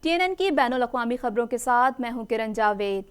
TNN की बैनुल अक़वामी खबरों के साथ मैं हूं किरण जावेद।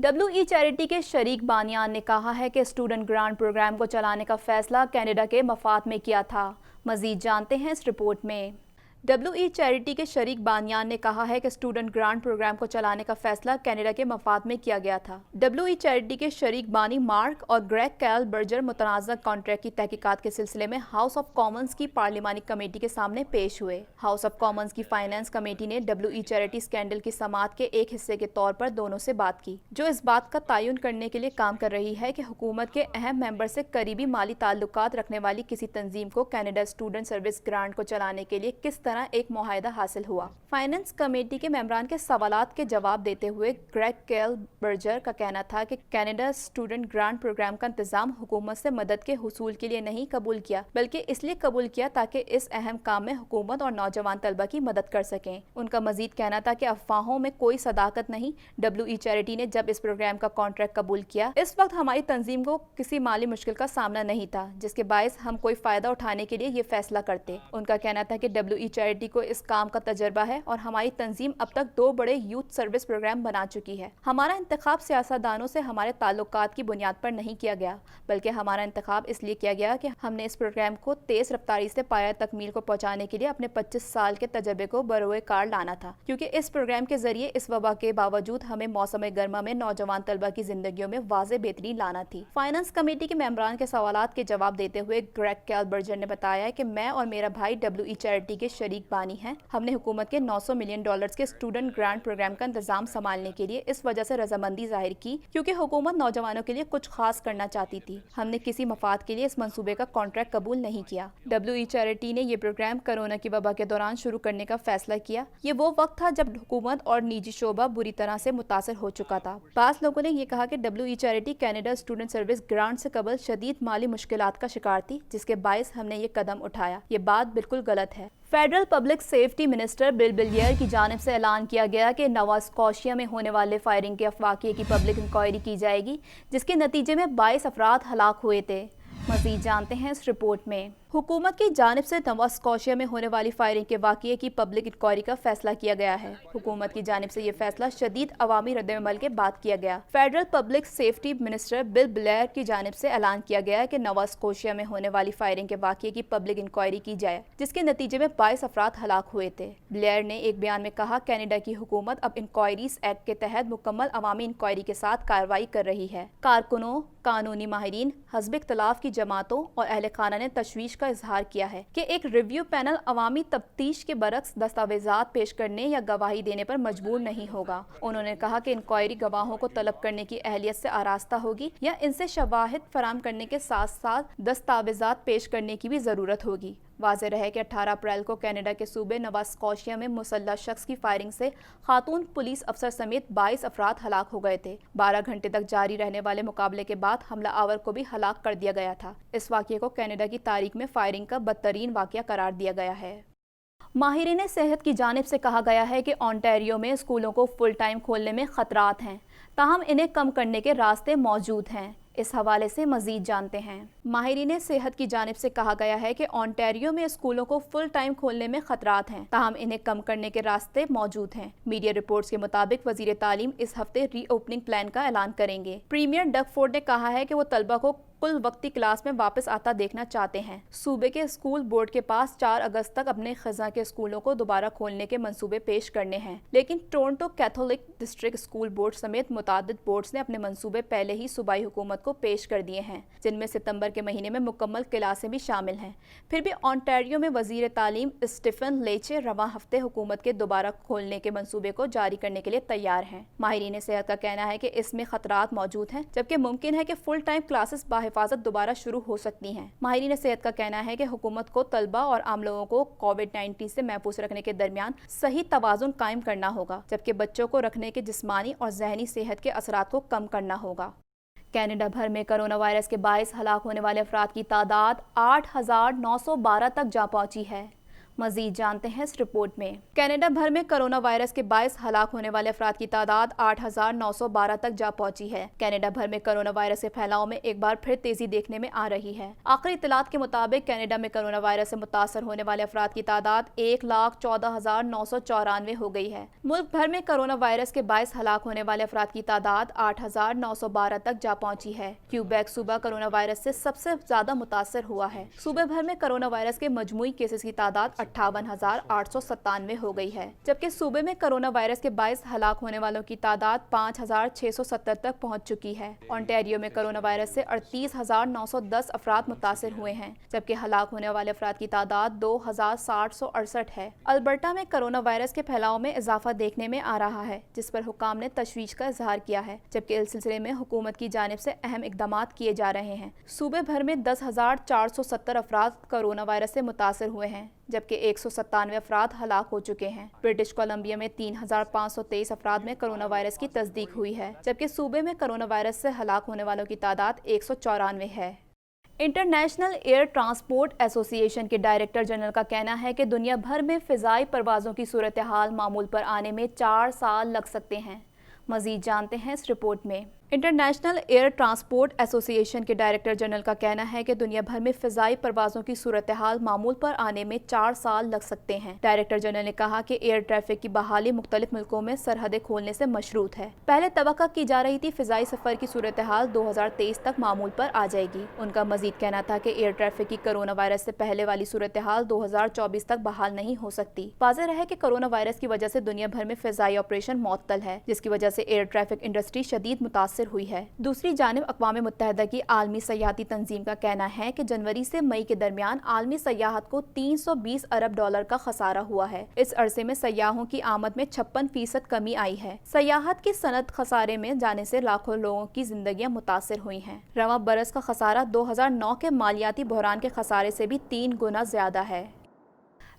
WE चैरिटी के शरीक बानियान ने कहा है कि स्टूडेंट ग्रांट प्रोग्राम को चलाने का फैसला कनाडा के मफाद में किया था। मज़ीद जानते हैं इस रिपोर्ट में। WE चैरिटी के शरीक बानियान ने कहा है कि स्टूडेंट ग्रांट प्रोग्राम को चलाने का फैसला कनाडा के मफाद में किया गया था। WE चैरिटी के शरीक बानी मार्क और ग्रेग कैल बर्जर मुतनाज़ा कॉन्ट्रैक्ट की तहकीकात के सिलसिले में हाउस ऑफ कॉमन्स की पार्लिमानी कमेटी के सामने पेश हुए। हाउस ऑफ कॉमन्स की फाइनेंस कमेटी ने WE चैरिटी स्कैंडल की समाअत के एक हिस्से के तौर पर दोनों से बात की, जो इस बात का तयन करने के लिए काम कर रही है कि हुकूमत के अहम मेंबर से करीबी माली ताल्लुकात रखने वाली किसी तंजीम को कनाडा स्टूडेंट सर्विस ग्रांट को चलाने के लिए किस तरह एक मुआहदा हासिल हुआ। फाइनेंस कमेटी के मेंबरान के सवालात के जवाब देते हुए ग्रेग कैल बर्जर का कहना था कि कनाडा स्टूडेंट ग्रांट प्रोग्राम का इंतजाम हुकूमत से मदद के हुसूल के लिए नहीं कबूल किया, बल्कि इसलिए कबूल किया ताकि इस अहम काम में हुकूमत और नौजवान तलबा की मदद कर सकें। उनका मजीद कहना था कि अफवाहों में कोई सदाकत नहीं। WE चैरिटी ने जब इस प्रोग्राम का कॉन्ट्रैक्ट कबूल किया, इस वक्त हमारी तंजीम को किसी माली मुश्किल का सामना नहीं था, जिसके बायस हम कोई फायदा उठाने के लिए ये फैसला करते। उनका कहना था कि WE चैरिटी को इस काम का तजर्बा है और हमारी तंजीम अब तक 2 बड़े यूथ सर्विस प्रोग्राम बना चुकी है। हमारा इंतखाब सियासतदानों से हमारे ताल्लुकात की बुनियाद पर नहीं किया गया, बल्कि हमारा इंतखाब इसलिए किया गया कि हमने इस प्रोग्राम को तेज रफ्तारी से पाया तकमील को पहुंचाने के लिए अपने 25 साल के तजर्बे को बरोए कार लाना था, क्योंकि इस प्रोग्राम के जरिए इस वबा के बावजूद हमें मौसम गर्मा में नौजवान तलबा की जिंदगियों में वाज़े बेहतरी लाना थी। फाइनेंस कमेटी के मेंबरान के सवालात के जवाब देते हुए ग्रेग कैल बर्जर ने बताया कि मैं और मेरा भाई WE चैरिटी के शरीक बानी हैं। हमने हुकूमत के $900 मिलियन के स्टूडेंट ग्रांट प्रोग्राम का इंतजाम संभालने के लिए इस वजह से रजामंदी जाहिर की, क्योंकि हुकूमत नौजवानों के लिए कुछ खास करना चाहती थी। हमने किसी मफाद के लिए इस मंसूबे का कॉन्ट्रैक्ट कबूल नहीं किया। WE चैरिटी ने यह प्रोग्राम कोरोना की वबा के दौरान शुरू करने का फैसला किया। ये वो वक्त था जब हुकूमत और निजी शोबा बुरी तरह से मुतासर हो चुका था। बास लोगों ने यह कहा कि WE charity Canada student service grant से कबल शदीद माली मुश्किलात का शिकार थी, जिसके बायस हमने ये कदम उठाया। ये बात बिल्कुल गलत है। Federal public safety minister Bill Blair की जानिब से ऐलान किया गया कि नोवा स्कॉशिया में होने वाले फायरिंग के वाक़ये की पब्लिक इंक्वायरी की जाएगी, जिसके नतीजे में 22 अफराद हलाक हुए थे। मज़ीद जानते हैं इस रिपोर्ट में। हुकूमत की जानिब से नोवा स्कॉशिया में होने वाली फायरिंग के वाक़ये की पब्लिक इंक्वायरी का फैसला किया गया है। हुकूमत की जानिब से यह फैसला शदीद अवामी रद्द-ए-अमल के बाद किया गया। Federal public safety minister bill Blair की जानिब से ऐलान किया गया कि नोवा स्कॉशिया में होने वाली फायरिंग के वाक़ये की पब्लिक इंक्वायरी की जाए, जिसके नतीजे में 22 अफराद हलाक हुए थे। ब्लेयर ने एक बयान में कहा, कनाडा की हुकूमत अब इंक्वायरीज एक्ट के तहत मुकम्मल अवामी इंक्वायरी के साथ कार्रवाई कर रही है। कारकुनों, कानूनी माहिरीन, हज़्ब इख्तिलाफ की जमातों और अहले खाना ने तशवीश का इजहार किया है कि एक रिव्यू पैनल अवामी तफ्तीश के बरक्स दस्तावेजात पेश करने या गवाही देने पर मजबूर नहीं होगा। उन्होंने कहा कि इंक्वायरी गवाहों को तलब करने की अहलियत से आरास्ता होगी या इनसे शवाहिद फराम करने के साथ साथ दस्तावेजात पेश करने की भी ज़रूरत होगी। वाज़ेह रहे कि 18 अप्रैल को कनाडा के सूबे नोवा स्कॉशिया में मुसल्लह शख्स की फायरिंग से खातून पुलिस अफसर समेत 22 अफराद हलाक हो गए थे। 12 घंटे तक जारी रहने वाले मुकाबले के बाद हमला आवर को भी हलाक कर दिया गया था। इस वाक़ये को कनाडा की तारीख में फायरिंग का बदतरीन वाक़या करार दिया गया है। माहिरीन सेहत की जानिब से कहा गया है कि ओंटारियो में स्कूलों को फुल टाइम खोलने में खतरात हैं, ताहम इन्हें कम करने के रास्ते मौजूद हैं। इस हवाले से मजीद जानते हैं। माहिरीन सेहत की जानिब से कहा गया है कि ओंटारियो में स्कूलों को फुल टाइम खोलने में खतरात हैं, ताहम इन्हें कम करने के रास्ते मौजूद हैं। मीडिया रिपोर्ट्स के मुताबिक वजीर तालीम इस हफ्ते री ओपनिंग प्लान का ऐलान करेंगे। प्रीमियर डग फोर्ड ने कहा है कि वो तलबा को कुल वक्ती क्लास में वापस आता देखना चाहते हैं। सूबे के स्कूल बोर्ड के पास 4 अगस्त तक अपने खज़ा के स्कूलों को दोबारा खोलने के मंसूबे पेश करने हैं, लेकिन Toronto Catholic district school board समेत मुतादिद बोर्ड्स ने अपने मंसूबे पहले ही सूबाई हुकूमत को पेश कर दिए हैं, जिनमें सितंबर के महीने में मुकम्मल क्लासें भी शामिल हैं। फिर भी ओंटारियो में वजीर तालीम स्टीफन लेचे रवां हफ्ते हुकूमत के दोबारा खोलने के मंसूबे को जारी करने के लिए तैयार हैं। माहिरीन सेहत का कहना है कि इसमें खतरात मौजूद हैं, जबकि मुमकिन है कि फुल टाइम क्लासेस बाहिफाजत दोबारा शुरू हो सकती हैं। माहिरीन सेहत का कहना है कि हुकूमत को तलबा और आम लोगों को कोविड-19 से महफूज रखने के दरमियान सही तवाज़ुन कायम करना होगा, जबकि बच्चों को रखने के जिस्मानी और जहनी सेहत के असरात को कम करना होगा। कनाडा भर में कोरोना वायरस के 22 हलाक होने वाले अफराद की तादाद 8,912 तक जा पहुंची है। मजीद जानते हैं इस रिपोर्ट में। कनाडा भर में कोरोना वायरस के 22 हलाक होने वाले अफराद की तादाद 8,912 तक जा पहुंची है। कनाडा भर में कोरोना वायरस के फैलाव में एक बार फिर तेजी देखने में आ रही है। आखिरी इत्तलात के मुताबिक कनाडा में कोरोना वायरस से मुतासर होने वाले अफराद की तादाद 1,14,994 हो गई है। मुल्क भर में कोरोना वायरस के 22 हलाक होने वाले अफराद की तादाद 8,912 तक जा पहुंची है। क्यूबेक सूबा कोरोना वायरस से सबसे ज्यादा मुतासर हुआ है। सूबे भर में कोरोना वायरस के मजमूई केसेस की तादाद 58,897 हो गई है, जबकि सूबे में कोरोना वायरस के 22 हलाक होने वालों की तादाद 5,670 तक पहुंच चुकी है। ओंटारियो में कोरोना वायरस से 38,910 अफराद मुतासर हुए हैं, जबकि हलाक होने वाले अफराद की तादाद 2,768 है। अल्बर्टा में कोरोना वायरस के फैलाव में इजाफा देखने में आ रहा है, जिस पर हुकाम ने तशवीश का इजहार किया है, जबकि इस सिलसिले में हुकूमत की जानिब से अहम इकदाम किए जा रहे हैं। सूबे भर में 10,470 अफराद कोरोना वायरस से मुतासर हुए हैं, जबकि 197 अफराद हलाक हो चुके हैं। ब्रिटिश कोलंबिया में 3,523 अफराद में कोरोना वायरस की तस्दीक हुई है, जबकि सूबे में कोरोना वायरस से हलाक होने वालों की तादाद 194 है। इंटरनेशनल एयर ट्रांसपोर्ट एसोसिएशन के डायरेक्टर जनरल का कहना है कि दुनिया भर में फ़िज़ाई परवाज़ों की सूरत हाल मामूल पर आने में 4 साल लग सकते हैं। मज़ीद जानते हैं इस रिपोर्ट में। इंटरनेशनल एयर ट्रांसपोर्ट एसोसिएशन के डायरेक्टर जनरल का कहना है कि दुनिया भर में फ़िज़ाई परवाज़ों की सूरत हाल मामूल पर आने में 4 साल लग सकते हैं। डायरेक्टर जनरल ने कहा कि एयर ट्रैफिक की बहाली मुख्तलिफ मुल्कों में सरहदें खोलने से मशरूत है। पहले तवक्का की जा रही थी फ़िज़ाई सफ़र की सूरत हाल 2023 तक मामूल पर आ जाएगी। उनका मज़ीद कहना था कि एयर ट्रैफिक की कोरोना वायरस से पहले वाली सूरत हाल 2024 तक बहाल नहीं हो सकती। वाज़ेह है कि कोरोना वायरस की वजह से दुनिया भर में फ़िज़ाई ऑपरेशन मुअत्तल है, जिसकी वजह से एयर ट्रैफिक इंडस्ट्री शदीद मुतासर हुई है। दूसरी जानिब अक़वाम मुत्तहिदा की आलमी सयाहती तंजीम का कहना है कि जनवरी से मई के दरमियान आलमी सयाहत को 320 अरब डॉलर का खसारा हुआ है। इस अरसे में सयाहों की आमद में 56% कमी आई है। सयाहत की सनत खसारे में जाने से लाखों लोगों की जिंदगियां मुतासर हुई हैं। रवा बरस का खसारा 2009 के मालियाती बहरान के खसारे से भी 3 गुना ज्यादा है।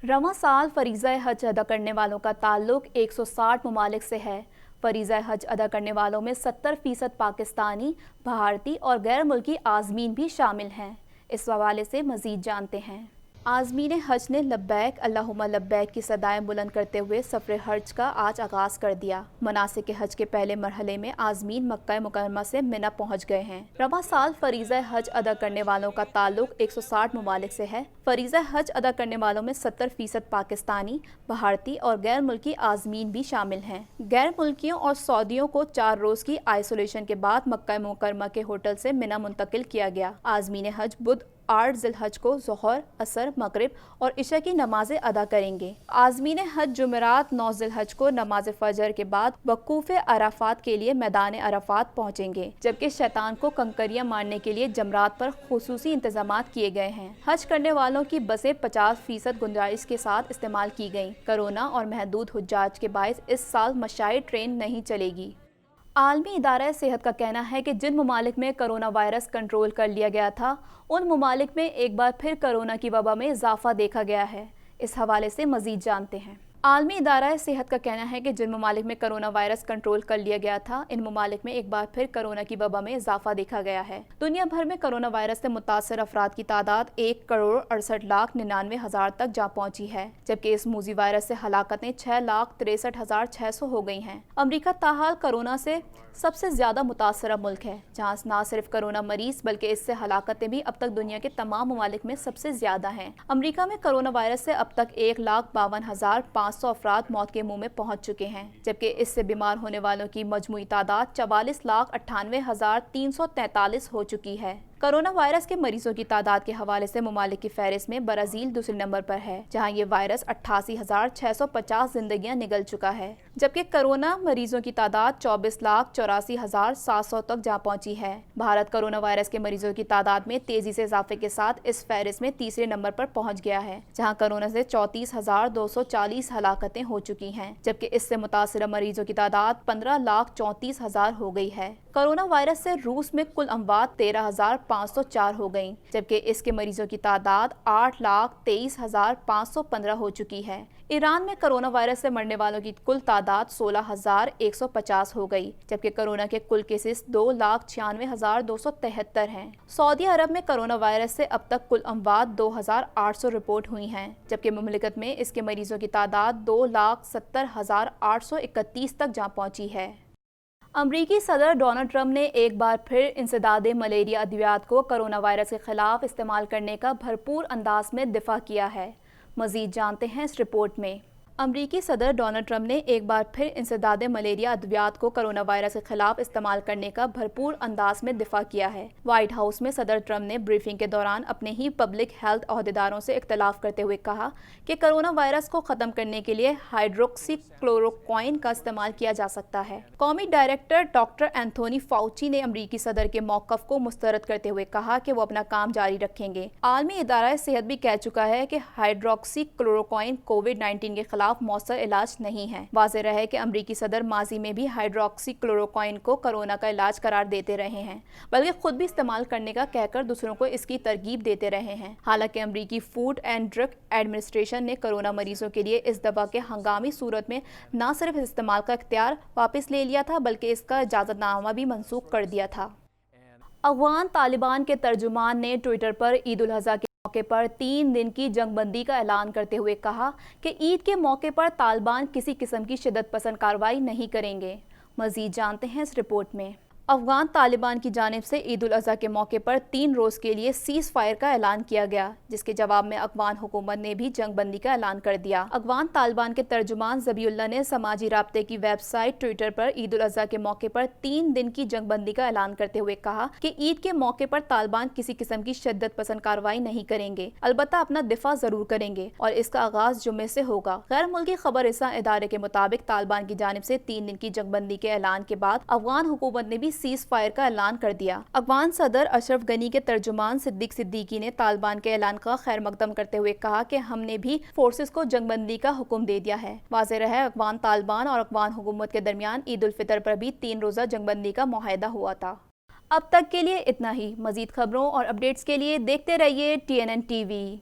रवा साल फरीज़ा हज अदा करने वालों का ताल्लुक 160 ममालिक से है। फरीज़ा हज अदा करने वालों में 70% पाकिस्तानी, भारतीय और गैर मुल्की आज़मीन भी शामिल हैं। इस हवाले से मज़ीद जानते हैं। आज़मीन हज ने लब्बैक अल्लाहुम्मा लब्बैक की सदाएं बुलंद करते हुए सफ़र हज का आज आगाज़ कर दिया। मनासिक हज के पहले मरहले में आज़मीन मक्का मुकर्रमा से मिना पहुँच गए हैं। रवा साल फरीज़ा हज अदा करने वालों का ताल्लुक 160 ममालिक से है। फरीज़ा हज अदा करने वालों में 70% पाकिस्तानी, भारतीय और गैर मुल्की आज़मीन भी शामिल हैं। गैर मुल्कियों और सऊदियों को 4 रोज़ की आइसोलेशन के बाद मक्का मुकर्रमा के होटल से मिना मुंतकिल किया गया। आज़मीन हज बुध 8 ज़िलहज को ज़ोहर, असर, मगरिब और इशा की नमाज़ें अदा करेंगे। आज़मीन हज जुमेरात 9 ज़िलहज को नमाज फजर के बाद वक़ूफ़ अराफात के लिए मैदान अराफात पहुँचेंगे, जबकि शैतान को कंकरियाँ मारने के लिए जमरात पर खुसूसी इंतजामात किए गए हैं। हज करने वालों की बसें 50% गुंजाइश के साथ इस्तेमाल की गईं। कोरोना और महदूद हुज्जाज के बायस इस साल मशाई ट्रेन नहीं चलेगी। आलमी इदारा सेहत का कहना है कि जिन ममालिक में कोरोना वायरस कंट्रोल कर लिया गया था, उन ममालिक में एक बार फिर कोरोना की वबा में इजाफा देखा गया है। इस हवाले से मज़ीद जानते हैं। आलमी इदारा सेहत का कहना है कि जिन ममालिक में कोरोना वायरस कंट्रोल कर लिया गया था, इन ममालिक में एक बार फिर कोरोना की वबा में इजाफा देखा गया है। दुनिया भर में कोरोना वायरस से मुतासर अफराद की तादाद 1,68,99,000 तक जा पहुंची है, जबकि इस मूजी वायरस से हलाकतें 6,63,600 हो गई हैं। अमरीका ताहाल कोरोना से सबसे ज्यादा मुतासरा मुल्क है, जहाँ न सिर्फ कोरोना मरीज बल्कि इससे हलाकतें भी अब तक दुनिया के तमाम ममालिक में सबसे ज्यादा हैं। अमरीका में कोरोना वायरस से अब तक 1,52,500 अफराद मौत के मुंह में पहुंच चुके हैं, जबकि इससे बीमार होने वालों की मजमूई तादाद 44,98,343 हो चुकी है। कोरोना वायरस के मरीजों की तादाद के हवाले से ममालिक की फहरिस्त में ब्राज़ील दूसरे नंबर पर है, जहां ये वायरस 88,650 जिंदगियां निगल चुका है, जबकि कोरोना मरीजों की तादाद 24,84,700 तक जा पहुंची है। भारत कोरोना वायरस के मरीजों की तादाद में तेजी से इजाफे के साथ इस फहरिस्त में तीसरे नंबर पर पहुंच गया है, जहां कोरोना से 34,240 हलाकतें हो चुकी हैं, जबकि इससे मुतासर मरीजों की तादाद 15,34,000 हो गई है। कोरोना वायरस से रूस में कुल अमवात 13,504 हो गईं, जबकि इसके मरीजों की तादाद 8,23,515 हो चुकी है। ईरान में कोरोना वायरस से मरने वालों की कुल तादाद 16,150 हो गई, जबकि कोरोना के कुल केसेस 2,96,273 हैं। सऊदी अरब में कोरोना वायरस से अब तक कुल अमवात 2,800 रिपोर्ट हुई हैं, जबकि मुमलिकत में इसके मरीजों की तादाद 2,70,831 तक जा पहुंची है। अमरीकी सदर डोनाल्ड ट्रंप ने एक बार फिर इंसदाद मलेरिया अद्वियात को कोरोना वायरस के खिलाफ इस्तेमाल करने का भरपूर अंदाज में दिफा किया है। मजीद जानते हैं इस रिपोर्ट में। अमरीकी सदर डोनाल्ड ट्रंप ने एक बार फिर इंसदाद मलेरिया अद्वियात को कोरोना वायरस के खिलाफ इस्तेमाल करने का भरपूर अंदाज में दिफा किया है। व्हाइट हाउस में सदर ट्रंप ने ब्रीफिंग के दौरान अपने ही पब्लिक हेल्थ अहदेदारों से इख्तलाफ करते हुए कहा कि कोरोना वायरस को ख़त्म करने के लिए हाइड्रोक्सीक्लोरोक्वाइन का इस्तेमाल किया जा सकता है। कौमी डायरेक्टर डॉक्टर एंथोनी फाउची ने अमरीकी सदर के मौक़िफ़ को मुस्तरद करते हुए कहा कि वो अपना काम जारी रखेंगे। आलमी इदारा सेहत भी कह चुका है कि हाइड्रोक्सीक्लोरोक्वाइन कोविड-19 के खिलाफ मौसर इलाज नहीं है। वाज़ेह रहे कि अमरीकी सदर माजी में भी हाइड्रोक्सीक्लोरोक्वाइन को कोरोना का इलाज करार देते रहे हैं, बल्कि खुद भी इस्तेमाल करने का कहकर दूसरों को इसकी तरगीब देते रहे हैं। हालांकि अमरीकी फूड एंड ड्रग एडमिनिस्ट्रेशन ने कोरोना मरीजों के लिए इस दवा के हंगामी सूरत में न सिर्फ इस्तेमाल का इख्तियार वापस ले लिया था, बल्कि इसका इजाज़तनामा भी मनसूख कर दिया था। अफगान तालिबान के तर्जुमान ने ट्विटर पर ईद उल अज़हा के मौके पर 3 दिन की जंगबंदी का ऐलान करते हुए कहा कि ईद के मौके पर तालिबान किसी किस्म की शिद्दत पसंद कार्रवाई नहीं करेंगे। मजीद जानते हैं इस रिपोर्ट में। अफगान तालिबान की जानिब से ईद उल अज़हा के मौके पर 3 रोज़ के लिए सीज़ फायर का ऐलान किया गया, जिसके जवाब में अफगान हुकूमत ने भी जंग बंदी का ऐलान कर दिया। अफगान तालिबान के तर्जुमान ज़बीउल्लाह ने समाजी राब्ते की वेबसाइट ट्विटर पर ईद उल अज़हा के मौके पर 3 दिन की जंग बंदी का ऐलान करते हुए कहा कि ईद के मौके पर तालिबान किसी किस्म की शिद्दत पसंद कार्रवाई नहीं करेंगे, अलबत्ता अपना दिफा ज़रूर करेंगे और इसका आगाज़ जुम्मे से होगा। गैर मुल्की खबर रसा इदारे के मुताबिक तालिबान की जानिब से 3 दिन की जंग बंदी के ऐलान के बाद अफगान हुकूमत ने भी सीज़ फायर का ऐलान कर दिया। अफगान सदर अशरफ गनी के तर्जुमान सिद्दीक सिद्दीकी ने तालिबान के ऐलान का खैर मकदम करते हुए कहा कि हमने भी फोर्सेस को जंगबंदी का हुक्म दे दिया है। वाज़ेह रहे अफगान तालिबान और अफगान हुकूमत के दरमियान ईद उल फितर पर भी 3 रोज़ा जंगबंदी का मुआहदा हुआ था। अब तक के लिए इतना ही। मजीद खबरों और अपडेट्स के लिए देखते रहिए TNN TV।